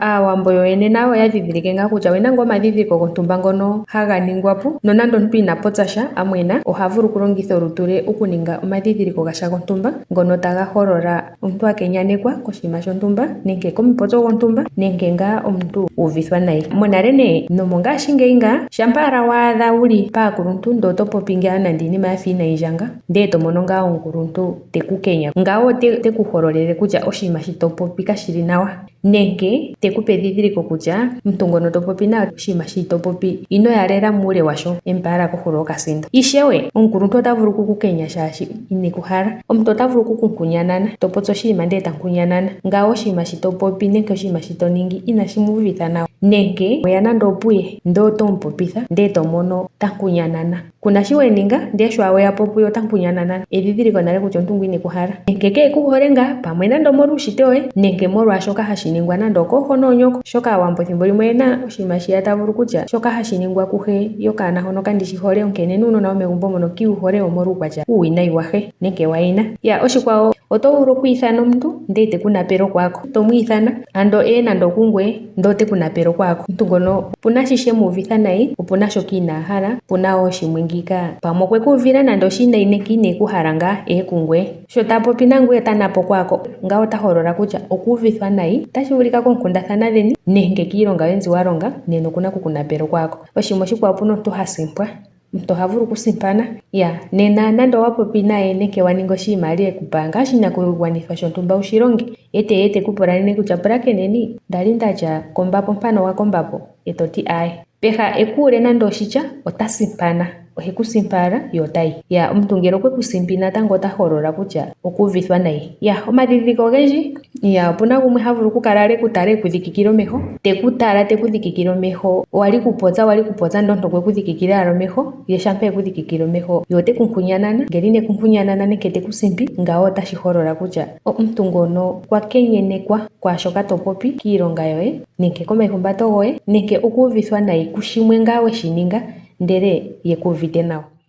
Aawambo yoyene nayo oya dhidhilike ngaa kutya oyena ngaa omadhidhiliko gontumba ngono haga ningwapo, nonando omuntu ina popya sha amwena oha vulu okulongitha olutu lwe okuninga omadhidhiliko gasha gontumba ngono taga holola omuntu akenyanekwa koshinima shontumba nenge komupopyo gontumba nenge ngaa omuntu uuvithwa nayi. Monale nee nomongaashingeyi ngaa shampa owala wa adha wuli paakuluntu ndele oto popi ngaa nande iinima yafa inayi ndjanga ndele to mono ngaa omukuluntu teku kenya, ngawo teku hololele kutya oshinima shi to popi kashili nawa, nenge tekupe edhidhiliko kutya omuntu ngono to popi naye oshinima shi to popi ino yalela muule washo emupa owala kohulo yokasinda. Ishewe omukuluntu ota vulu okuku kenya shaashi ineku hala. Omuntu ota vulu okuku nkunyanana, to popi oshinima ndele ta nkunyanana, ngawo oshinima shi to popi nenge oshinima shi to ningi inashi mu uvitha nawa. Nenge weya nande opuye ndele oto mu popitha ndele to mono ta nkunyanana, kuna shi we ninga ndele sho weya po puye ota nkunyanana, edhidhiliko nale kutya omuntu ngu ineku hala. Nenge keku hole ngaa pamwe nande omolwa uushitwe woye nenge molwa shoka hashi ningwa nande okooho noonyoko, oshoka aawambo thimbo limwe oyena oshinima shiya ta vulu kutya shoka hashi ningwa kuhe yo kaana hono kandishi hole, onkene nuunona womegumbo mono kiwu hole omolwa uukwatya uuwinayi wahe nenge wayina. Oshikwawo oto vulu okwiithana omuntu ndele teku napele kwako, to mwiithana ando nande okungweye ndele oteku napele kwako. Omuntu ngono opuna shi shemu uvitha nayi, opuna shoka inaa hala, opuna wo shimwe ngiika pamwe okweku uvila nande oshiinayi nenge ineku hala ngaa kungweye. Sho ta popi nangweye ota napo kwako, ngawo ota holola kutya okuuvithwa nayi, otashi vulika koonkundathana dheni nenge kiilonga yoye mbi walonga nena okuna okuku napela kwako. Oshinima oshikwawo opuna omuntu ha simpwa, omuntu oha vulu okusimpana. Nena nande owa popi naye nenge wa ningi oshinima ali ekupa ngaashi nakugwanithwa shontumba wushilonge, ete teku pula nene kutya pulakeneni ndali ndatya kombapo mpano wa kombapo, etoti aaye, peha ekuule nande oshitya ota simpana, oheku simpala yo otayi. Omuntu ngele okweku simpi natango ota holola kutya okuuvithwa nayi. Omadhidhiliko ogendji, opuna gumwe ha vulu okukala leku tala eku dhikikila omeho, teku tala teku dhikikila omeho, wali kupopya ndele omuntu okweku dhikikila owala omeho, ye shampa eku dhikikila omeho ye oteku nkunyanana, ngele ineku nkunyanana nenge teku simpi, ngawo otashi holola kutya omuntu ngono okwa kenyenekwa kwaashoka to popi, kiilonga yoye nenge komaihumbatu goye, nenge okuuvithwa nayi kushimwe ngaa weshi ninga ndele ye ku uvite nawa.